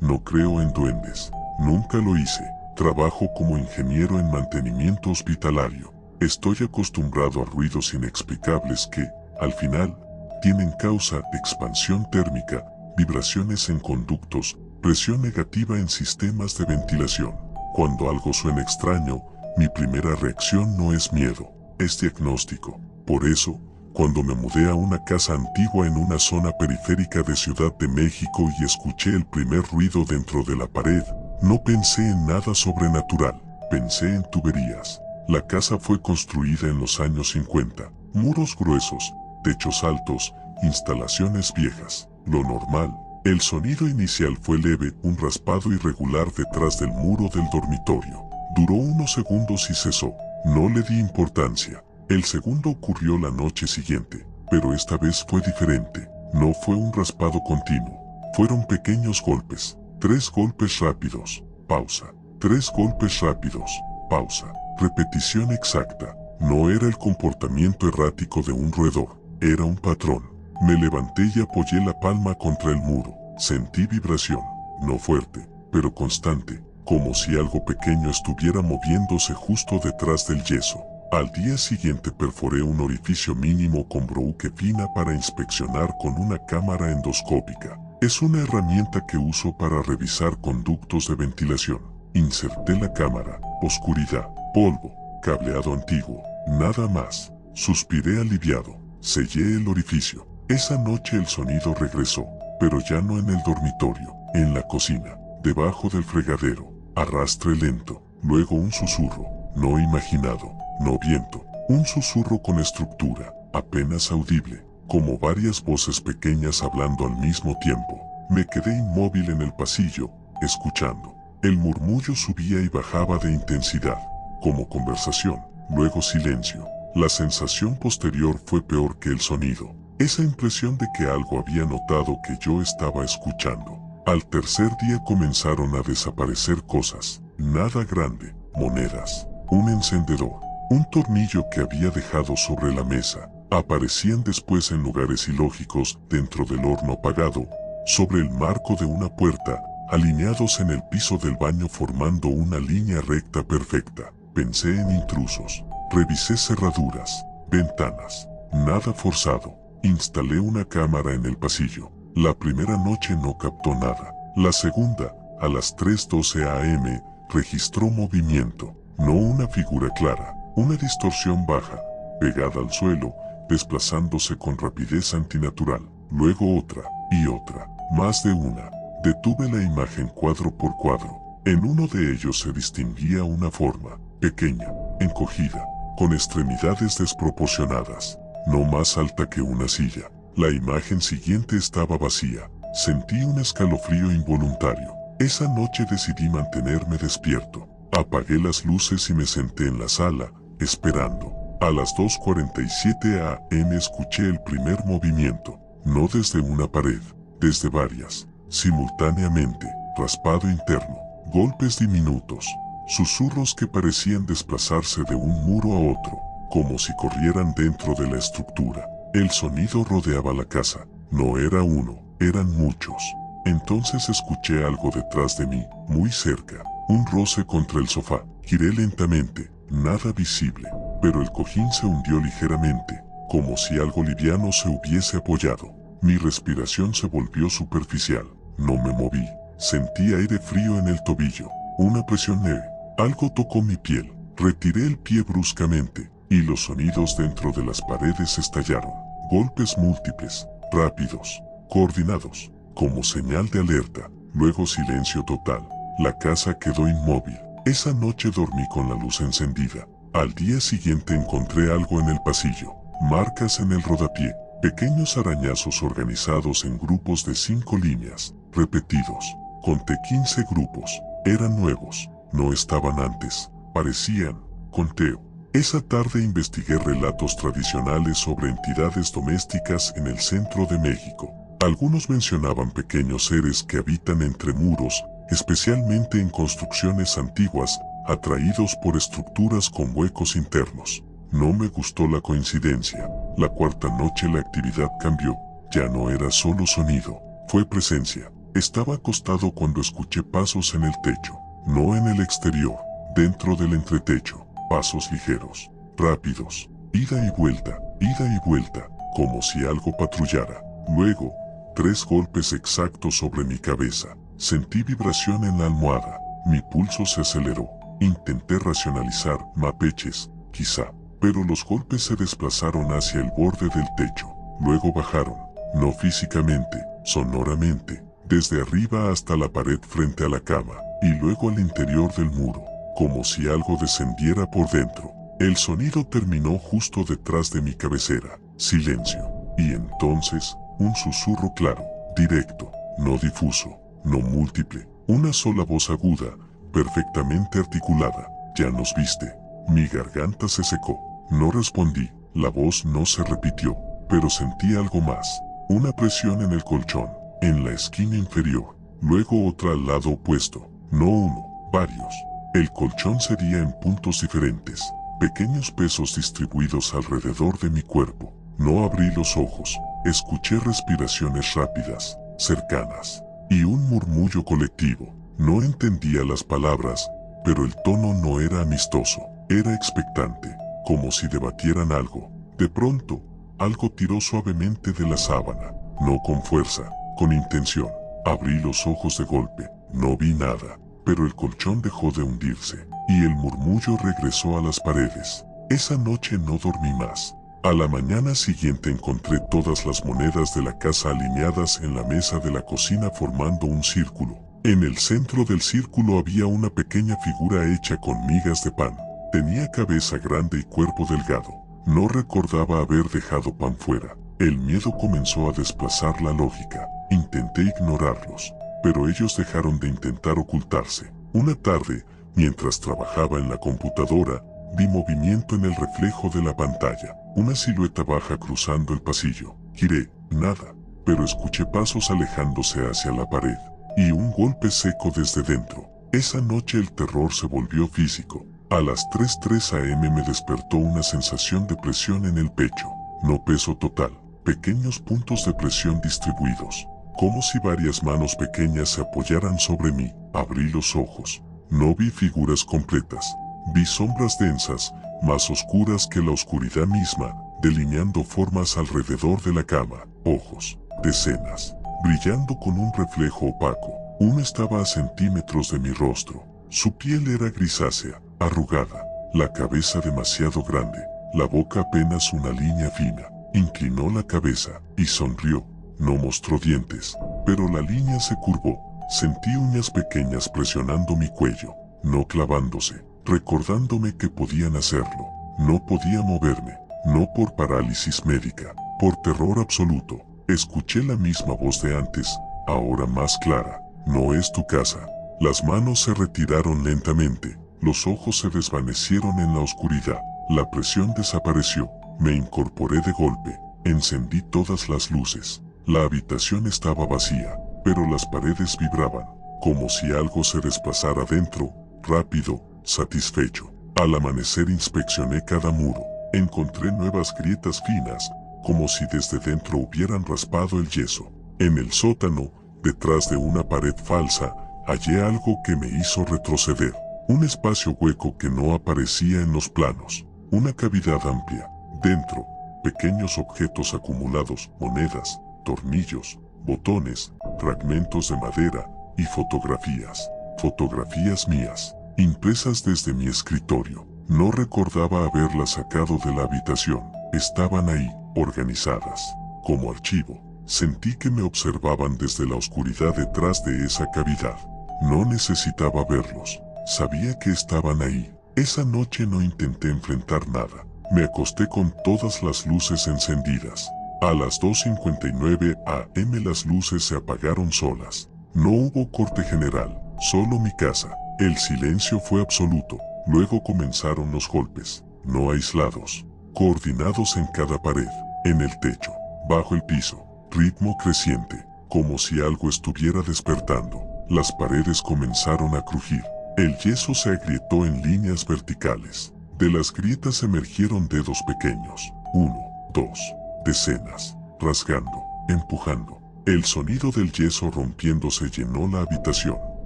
No creo en duendes, nunca lo hice. Trabajo como ingeniero en mantenimiento hospitalario. Estoy acostumbrado a ruidos inexplicables que, al final, tienen causa expansión térmica, vibraciones en conductos, presión negativa en sistemas de ventilación. Cuando algo suena extraño, mi primera reacción no es miedo, es diagnóstico. Por eso, cuando me mudé a una casa antigua en una zona periférica de Ciudad de México y escuché el primer ruido dentro de la pared, no pensé en nada sobrenatural, pensé en tuberías. La casa fue construida en los años 50, muros gruesos, techos altos, instalaciones viejas. Lo normal. El sonido inicial fue leve, un raspado irregular detrás del muro del dormitorio. Duró unos segundos y cesó. No le di importancia. El segundo ocurrió la noche siguiente, pero esta vez fue diferente. No fue un raspado continuo. Fueron pequeños golpes. 3 golpes rápidos. Pausa. 3 golpes rápidos. Pausa. Repetición exacta. No era el comportamiento errático de un roedor. Era un patrón. Me levanté y apoyé la palma contra el muro. Sentí vibración. No fuerte, pero constante, como si algo pequeño estuviera moviéndose justo detrás del yeso. Al día siguiente perforé un orificio mínimo con broque fina para inspeccionar con una cámara endoscópica. Es una herramienta que uso para revisar conductos de ventilación. Inserté la cámara. Oscuridad, polvo, cableado antiguo, nada más. Suspiré aliviado. Sellé el orificio. Esa noche el sonido regresó, pero ya no en el dormitorio, en la cocina, debajo del fregadero. Arrastre lento, luego un susurro, no imaginado, no viento. Un susurro con estructura, apenas audible, como varias voces pequeñas hablando al mismo tiempo. Me quedé inmóvil en el pasillo, escuchando. El murmullo subía y bajaba de intensidad, como conversación, luego silencio. La sensación posterior fue peor que el sonido. Esa impresión de que algo había notado que yo estaba escuchando. Al tercer día comenzaron a desaparecer cosas. Nada grande, monedas, un encendedor, un tornillo que había dejado sobre la mesa. Aparecían después en lugares ilógicos, dentro del horno apagado, sobre el marco de una puerta, alineados en el piso del baño formando una línea recta perfecta. Pensé en intrusos. Revisé cerraduras, ventanas. Nada forzado. Instalé una cámara en el pasillo. La primera noche no captó nada. La segunda, a las 3:12 am, registró movimiento. No una figura clara, una distorsión baja, pegada al suelo, desplazándose con rapidez antinatural. Luego otra, y otra, más de una. Detuve la imagen cuadro por cuadro. En uno de ellos se distinguía una forma, pequeña, encogida, con extremidades desproporcionadas, no más alta que una silla. La imagen siguiente estaba vacía. Sentí un escalofrío involuntario. Esa noche decidí mantenerme despierto. Apagué las luces y me senté en la sala, esperando. A las 2:47 am escuché el primer movimiento, no desde una pared, desde varias, simultáneamente, raspado interno, golpes diminutos, susurros que parecían desplazarse de un muro a otro, como si corrieran dentro de la estructura. El sonido rodeaba la casa. No era uno, eran muchos. Entonces escuché algo detrás de mí, muy cerca, un roce contra el sofá. Giré lentamente, nada visible, pero el cojín se hundió ligeramente, como si algo liviano se hubiese apoyado. Mi respiración se volvió superficial. No me moví. Sentí aire frío en el tobillo, una presión leve. Algo tocó mi piel. Retiré el pie bruscamente, y los sonidos dentro de las paredes estallaron. Golpes múltiples, rápidos, coordinados, como señal de alerta. Luego silencio total. La casa quedó inmóvil. Esa noche dormí con la luz encendida. Al día siguiente encontré algo en el pasillo. Marcas en el rodapié. Pequeños arañazos organizados en grupos de 5 líneas, repetidos. Conté 15 grupos. Eran nuevos. No estaban antes. Parecían conteo. Esa tarde investigué relatos tradicionales sobre entidades domésticas en el centro de México. Algunos mencionaban pequeños seres que habitan entre muros, especialmente en construcciones antiguas, atraídos por estructuras con huecos internos. No me gustó la coincidencia. La cuarta noche la actividad cambió. Ya no era solo sonido, fue presencia. Estaba acostado cuando escuché pasos en el techo, no en el exterior, dentro del entretecho. Pasos ligeros, rápidos, ida y vuelta, como si algo patrullara. Luego, 3 golpes exactos sobre mi cabeza. Sentí vibración en la almohada. Mi pulso se aceleró. Intenté racionalizar, mapeches, quizá, pero los golpes se desplazaron hacia el borde del techo. Luego bajaron, no físicamente, sonoramente, desde arriba hasta la pared frente a la cama, y luego al interior del muro, como si algo descendiera por dentro. El sonido terminó justo detrás de mi cabecera. Silencio. Y entonces, un susurro claro, directo, no difuso, no múltiple. Una sola voz aguda, perfectamente articulada. ¿Ya nos viste? Mi garganta se secó. No respondí. La voz no se repitió, pero sentí algo más. Una presión en el colchón, en la esquina inferior. Luego otra al lado opuesto. No uno, varios. El colchón sería en puntos diferentes. Pequeños pesos distribuidos alrededor de mi cuerpo. No abrí los ojos. Escuché respiraciones rápidas, cercanas, y un murmullo colectivo. No entendía las palabras, pero el tono no era amistoso. Era expectante, como si debatieran algo. De pronto, algo tiró suavemente de la sábana. No con fuerza, con intención. Abrí los ojos de golpe. No vi nada, pero el colchón dejó de hundirse, y el murmullo regresó a las paredes. Esa noche no dormí más. A la mañana siguiente encontré todas las monedas de la casa alineadas en la mesa de la cocina formando un círculo. En el centro del círculo había una pequeña figura hecha con migas de pan. Tenía cabeza grande y cuerpo delgado. No recordaba haber dejado pan fuera. El miedo comenzó a desplazar la lógica. Intenté ignorarlos, pero ellos dejaron de intentar ocultarse. Una tarde, mientras trabajaba en la computadora, vi movimiento en el reflejo de la pantalla. Una silueta baja cruzando el pasillo. Giré, nada, pero escuché pasos alejándose hacia la pared, y un golpe seco desde dentro. Esa noche el terror se volvió físico. A las 3:03 am me despertó una sensación de presión en el pecho. No peso total, pequeños puntos de presión distribuidos, como si varias manos pequeñas se apoyaran sobre mí. Abrí los ojos. No vi figuras completas. Vi sombras densas, más oscuras que la oscuridad misma, delineando formas alrededor de la cama. Ojos, decenas, brillando con un reflejo opaco. Uno estaba a centímetros de mi rostro. Su piel era grisácea, arrugada, la cabeza demasiado grande, la boca apenas una línea fina. Inclinó la cabeza y sonrió. No mostró dientes, pero la línea se curvó. Sentí uñas pequeñas presionando mi cuello, no clavándose, recordándome que podían hacerlo. No podía moverme, no por parálisis médica, por terror absoluto. Escuché la misma voz de antes, ahora más clara. No es tu casa. Las manos se retiraron lentamente, los ojos se desvanecieron en la oscuridad, la presión desapareció. Me incorporé de golpe, encendí todas las luces. La habitación estaba vacía, pero las paredes vibraban, como si algo se desplazara dentro, rápido, satisfecho. Al amanecer inspeccioné cada muro, encontré nuevas grietas finas, como si desde dentro hubieran raspado el yeso. En el sótano, detrás de una pared falsa, hallé algo que me hizo retroceder. Un espacio hueco que no aparecía en los planos. Una cavidad amplia. Dentro, pequeños objetos acumulados, monedas, tornillos, botones, fragmentos de madera y fotografías. Fotografías mías, impresas desde mi escritorio. No recordaba haberlas sacado de la habitación. Estaban ahí, organizadas, como archivo. Sentí que me observaban desde la oscuridad detrás de esa cavidad. No necesitaba verlos. Sabía que estaban ahí. Esa noche no intenté enfrentar nada. Me acosté con todas las luces encendidas. A las 2:59 am las luces se apagaron solas. No hubo corte general, solo mi casa. El silencio fue absoluto. Luego comenzaron los golpes, no aislados, coordinados en cada pared, en el techo, bajo el piso. Ritmo creciente, como si algo estuviera despertando. Las paredes comenzaron a crujir. El yeso se agrietó en líneas verticales. De las grietas emergieron dedos pequeños. 1, 2, decenas, rasgando, empujando. El sonido del yeso rompiéndose llenó la habitación.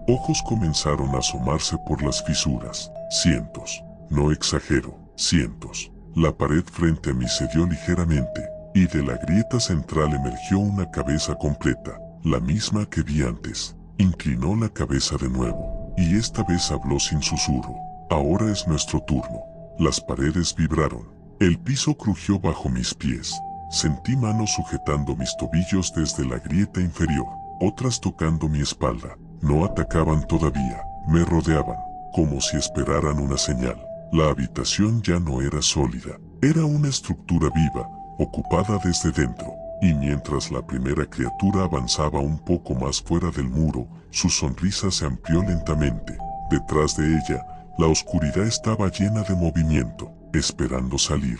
Ojos comenzaron a asomarse por las fisuras. Cientos, no exagero, cientos. La pared frente a mí cedió ligeramente, y de la grieta central emergió una cabeza completa, la misma que vi antes. Inclinó la cabeza de nuevo, y esta vez habló sin susurro. Ahora es nuestro turno. Las paredes vibraron. El piso crujió bajo mis pies. Sentí manos sujetando mis tobillos desde la grieta inferior, otras tocando mi espalda. No atacaban todavía, me rodeaban, como si esperaran una señal. La habitación ya no era sólida, era una estructura viva, ocupada desde dentro, y mientras la primera criatura avanzaba un poco más fuera del muro, su sonrisa se amplió lentamente. Detrás de ella, La oscuridad estaba llena de movimiento, esperando salir.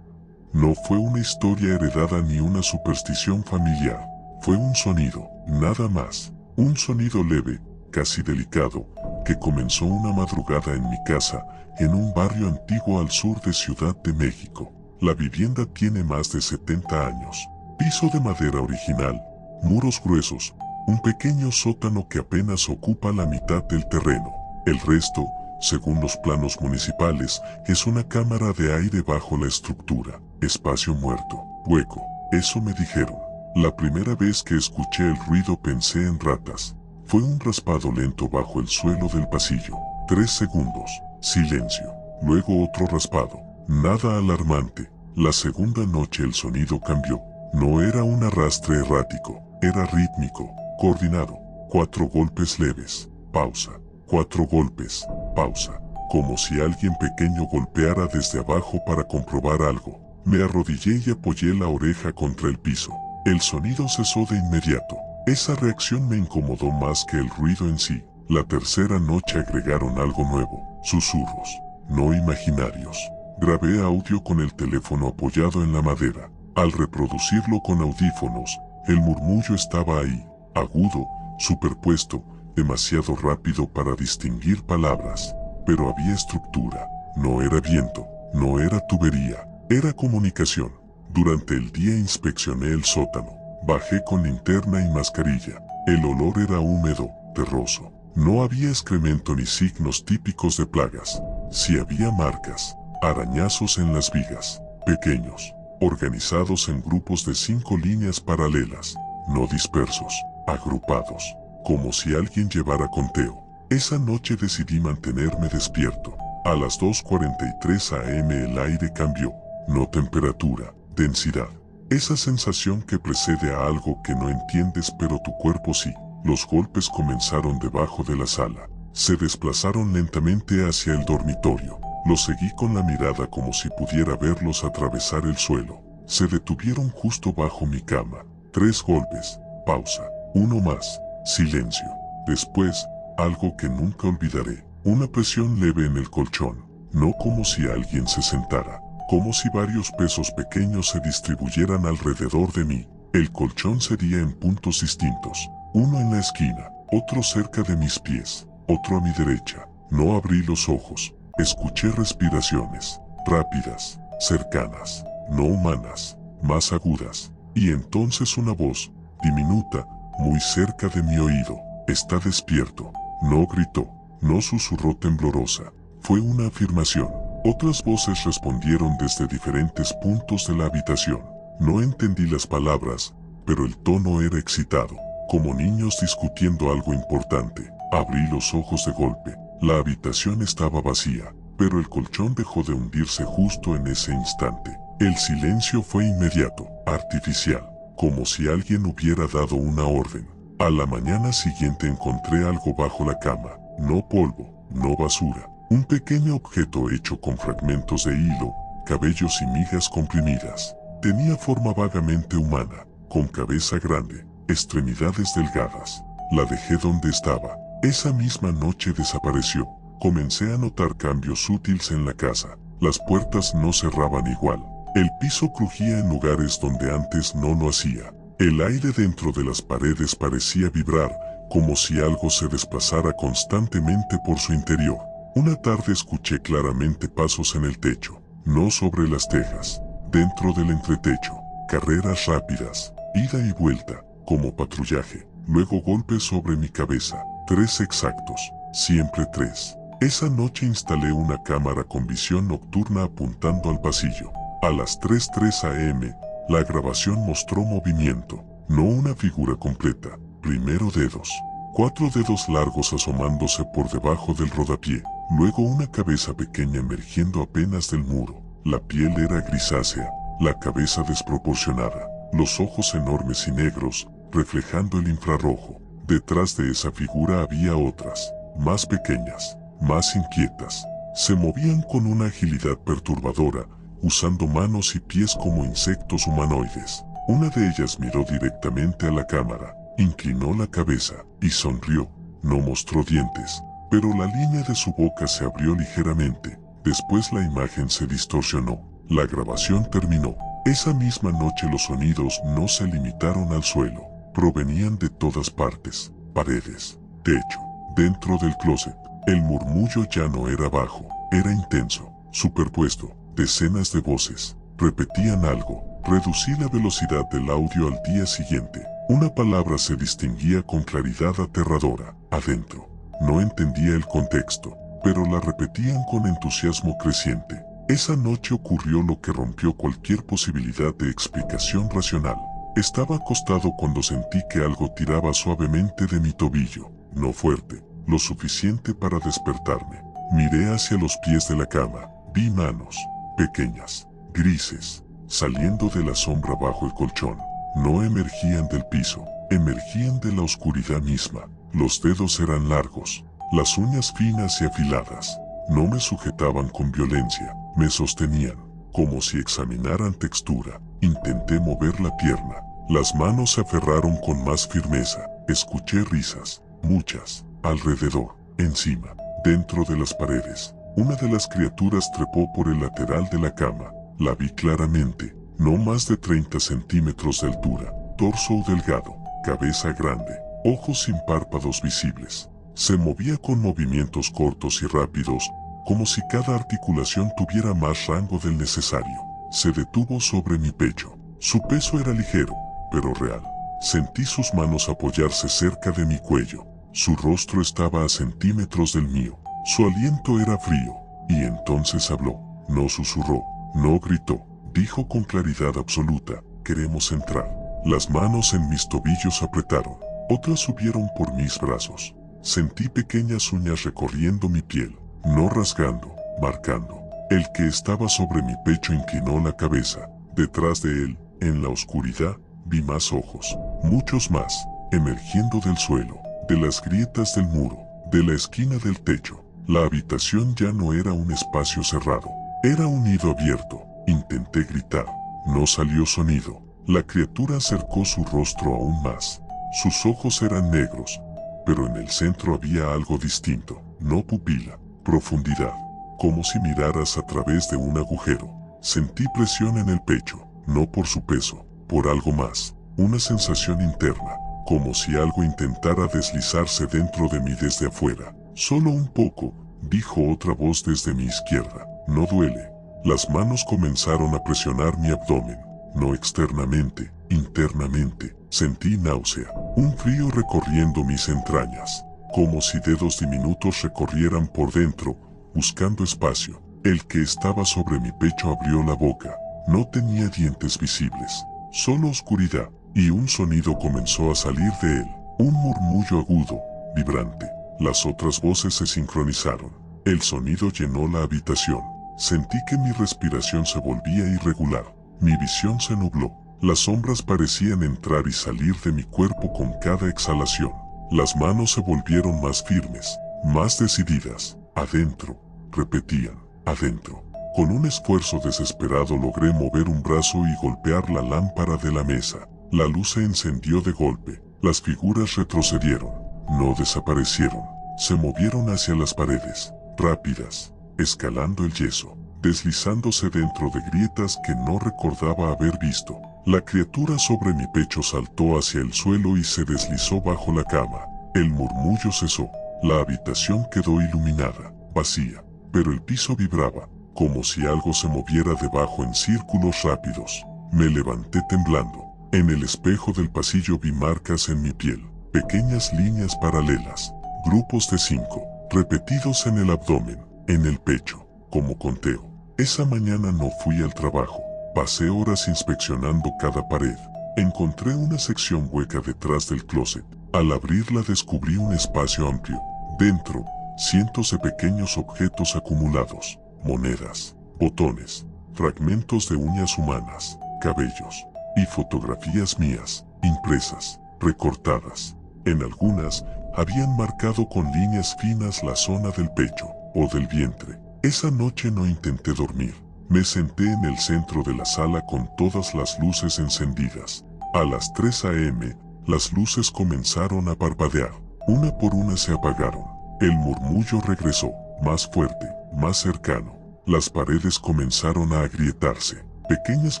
No fue una historia heredada ni una superstición familiar. Fue un sonido, nada más. Un sonido leve, casi delicado, que comenzó una madrugada en mi casa, en un barrio antiguo al sur de Ciudad de México. La vivienda tiene más de 70 años. Piso de madera original, muros gruesos, un pequeño sótano que apenas ocupa la mitad del terreno. El resto, según los planos municipales, es una cámara de aire bajo la estructura. Espacio muerto, hueco, eso me dijeron. La primera vez que escuché el ruido pensé en ratas. Fue un raspado lento bajo el suelo del pasillo. 3 segundos, silencio. Luego otro raspado. Nada alarmante. La segunda noche el sonido cambió. No era un arrastre errático, era rítmico, coordinado. 4 golpes leves, pausa. 4 golpes, pausa. Como si alguien pequeño golpeara desde abajo para comprobar algo. Me arrodillé y apoyé la oreja contra el piso. El sonido cesó de inmediato. Esa reacción me incomodó más que el ruido en sí. La tercera noche agregaron algo nuevo, susurros, no imaginarios. Grabé audio con el teléfono apoyado en la madera. Al reproducirlo con audífonos, el murmullo estaba ahí, agudo, superpuesto, demasiado rápido para distinguir palabras. Pero había estructura, no era viento, no era tubería, era comunicación. Durante el día inspeccioné el sótano. Bajé con linterna y mascarilla. El olor era húmedo, terroso. No había excremento ni signos típicos de plagas. Sí había marcas, arañazos en las vigas, pequeños, organizados en grupos de 5 líneas paralelas, no dispersos, agrupados, como si alguien llevara conteo. Esa noche decidí mantenerme despierto. A las 2:43 am el aire cambió. No temperatura, densidad. Esa sensación que precede a algo que no entiendes pero tu cuerpo sí. Los golpes comenzaron debajo de la sala. Se desplazaron lentamente hacia el dormitorio. Los seguí con la mirada como si pudiera verlos atravesar el suelo. Se detuvieron justo bajo mi cama. 3 golpes. Pausa. 1 más. Silencio. Después, algo que nunca olvidaré. Una presión leve en el colchón. No como si alguien se sentara. Como si varios pesos pequeños se distribuyeran alrededor de mí. El colchón sería en puntos distintos. Uno en la esquina, otro cerca de mis pies, otro a mi derecha. No abrí los ojos. Escuché respiraciones, rápidas, cercanas, no humanas, más agudas. Y entonces una voz, diminuta, muy cerca de mi oído. Está despierto. No gritó, no susurró temblorosa. Fue una afirmación. Otras voces respondieron desde diferentes puntos de la habitación. No entendí las palabras, pero el tono era excitado, como niños discutiendo algo importante. Abrí los ojos de golpe. La habitación estaba vacía, pero el colchón dejó de hundirse justo en ese instante. El silencio fue inmediato, artificial, como si alguien hubiera dado una orden. A la mañana siguiente encontré algo bajo la cama. No polvo, no basura. Un pequeño objeto hecho con fragmentos de hilo, cabellos y migas comprimidas. Tenía forma vagamente humana, con cabeza grande, extremidades delgadas. La dejé donde estaba. Esa misma noche desapareció. Comencé a notar cambios sutiles en la casa. Las puertas no cerraban igual. El piso crujía en lugares donde antes no lo hacía. El aire dentro de las paredes parecía vibrar, como si algo se desplazara constantemente por su interior. Una tarde escuché claramente pasos en el techo, no sobre las tejas, dentro del entretecho, carreras rápidas, ida y vuelta, como patrullaje, luego golpes sobre mi cabeza, 3 exactos, siempre 3. Esa noche instalé una cámara con visión nocturna apuntando al pasillo. A las 3:03 am, la grabación mostró movimiento, no una figura completa, primero dedos. 4 dedos largos asomándose por debajo del rodapié, luego una cabeza pequeña emergiendo apenas del muro. La piel era grisácea, la cabeza desproporcionada, los ojos enormes y negros, reflejando el infrarrojo. Detrás de esa figura había otras, más pequeñas, más inquietas. Se movían con una agilidad perturbadora, usando manos y pies como insectos humanoides. Una de ellas miró directamente a la cámara. Inclinó la cabeza y sonrió. No mostró dientes, pero la línea de su boca se abrió ligeramente. Después la imagen se distorsionó. La grabación terminó. Esa misma noche los sonidos no se limitaron al suelo. Provenían de todas partes. Paredes, techo, dentro del closet. El murmullo ya no era bajo, era intenso, superpuesto. Decenas de voces repetían algo. Reducí la velocidad del audio al día siguiente. Una palabra se distinguía con claridad aterradora. Adentro. No entendía el contexto, pero la repetían con entusiasmo creciente. Esa noche ocurrió lo que rompió cualquier posibilidad de explicación racional. Estaba acostado cuando sentí que algo tiraba suavemente de mi tobillo. No fuerte, lo suficiente para despertarme. Miré hacia los pies de la cama. Vi manos, pequeñas, grises, saliendo de la sombra bajo el colchón. No emergían del piso, emergían de la oscuridad misma. Los dedos eran largos, las uñas finas y afiladas. No me sujetaban con violencia, me sostenían, como si examinaran textura. Intenté mover la pierna. Las manos se aferraron con más firmeza. Escuché risas, muchas, alrededor, encima, dentro de las paredes. Una de las criaturas trepó por el lateral de la cama. La vi claramente, no más de 30 centímetros de altura, torso delgado, cabeza grande, ojos sin párpados visibles. Se movía con movimientos cortos y rápidos, como si cada articulación tuviera más rango del necesario. Se detuvo sobre mi pecho. Su peso era ligero, pero real. Sentí sus manos apoyarse cerca de mi cuello. Su rostro estaba a centímetros del mío. Su aliento era frío. Y entonces habló. No susurró, no gritó. Dijo con claridad absoluta: queremos entrar. Las manos en mis tobillos apretaron. Otras subieron por mis brazos. Sentí pequeñas uñas recorriendo mi piel, no rasgando, marcando. El que estaba sobre mi pecho inclinó la cabeza. Detrás de él, en la oscuridad, vi más ojos, muchos más, emergiendo del suelo, de las grietas del muro, de la esquina del techo. La habitación ya no era un espacio cerrado, era un nido abierto. Intenté gritar, no salió sonido. La criatura acercó su rostro aún más. Sus ojos eran negros, pero en el centro había algo distinto, no pupila, profundidad, como si miraras a través de un agujero. Sentí presión en el pecho, no por su peso, por algo más, una sensación interna, como si algo intentara deslizarse dentro de mí desde afuera. Solo un poco, dijo otra voz desde mi izquierda. No duele. Las manos comenzaron a presionar mi abdomen, no externamente, internamente. Sentí náusea, un frío recorriendo mis entrañas, como si dedos diminutos recorrieran por dentro, buscando espacio. El que estaba sobre mi pecho abrió la boca. No tenía dientes visibles, solo oscuridad, y un sonido comenzó a salir de él, un murmullo agudo, vibrante. Las otras voces se sincronizaron. El sonido llenó la habitación. Sentí que mi respiración se volvía irregular. Mi visión se nubló. Las sombras parecían entrar y salir de mi cuerpo con cada exhalación. Las manos se volvieron más firmes, más decididas. Adentro, repetían, adentro. Con un esfuerzo desesperado logré mover un brazo y golpear la lámpara de la mesa. La luz se encendió de golpe. Las figuras retrocedieron. No desaparecieron. Se movieron hacia las paredes, rápidas, escalando el yeso, deslizándose dentro de grietas que no recordaba haber visto. La criatura sobre mi pecho saltó hacia el suelo y se deslizó bajo la cama. El murmullo cesó. La habitación quedó iluminada, vacía, pero el piso vibraba, como si algo se moviera debajo en círculos rápidos. Me levanté temblando. En el espejo del pasillo vi marcas en mi piel, pequeñas líneas paralelas, grupos de 5, repetidos en el abdomen, en el pecho, como conteo. Esa mañana no fui al trabajo. Pasé horas inspeccionando cada pared. Encontré una sección hueca detrás del closet. Al abrirla descubrí un espacio amplio. Dentro, cientos de pequeños objetos acumulados, monedas, botones, fragmentos de uñas humanas, cabellos y fotografías mías, impresas, recortadas. En algunas, habían marcado con líneas finas la zona del pecho o del vientre. Esa noche no intenté dormir. Me senté en el centro de la sala con todas las luces encendidas. A las 3 a.m., las luces comenzaron a parpadear. Una por una se apagaron. El murmullo regresó, más fuerte, más cercano. Las paredes comenzaron a agrietarse, pequeñas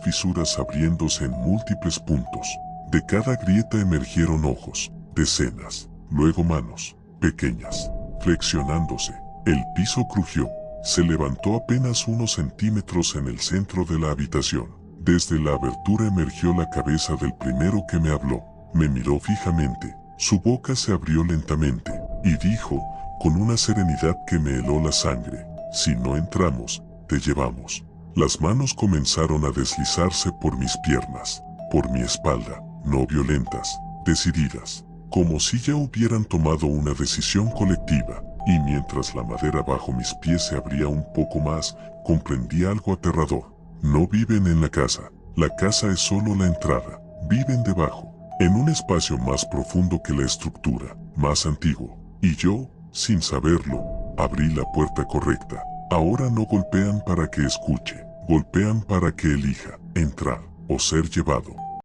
fisuras abriéndose en múltiples puntos. De cada grieta emergieron ojos, decenas, luego manos, pequeñas, flexionándose. El piso crujió, se levantó apenas unos centímetros en el centro de la habitación. Desde la abertura emergió la cabeza del primero que me habló. Me miró fijamente, su boca se abrió lentamente, y dijo, con una serenidad que me heló la sangre: si no entramos, te llevamos. Las manos comenzaron a deslizarse por mis piernas, por mi espalda, no violentas, decididas, como si ya hubieran tomado una decisión colectiva, y mientras la madera bajo mis pies se abría un poco más, comprendí algo aterrador. No viven en la casa es solo la entrada, viven debajo, en un espacio más profundo que la estructura, más antiguo. Y yo, sin saberlo, abrí la puerta correcta. Ahora no golpean para que escuche, golpean para que elija, entrar o ser llevado.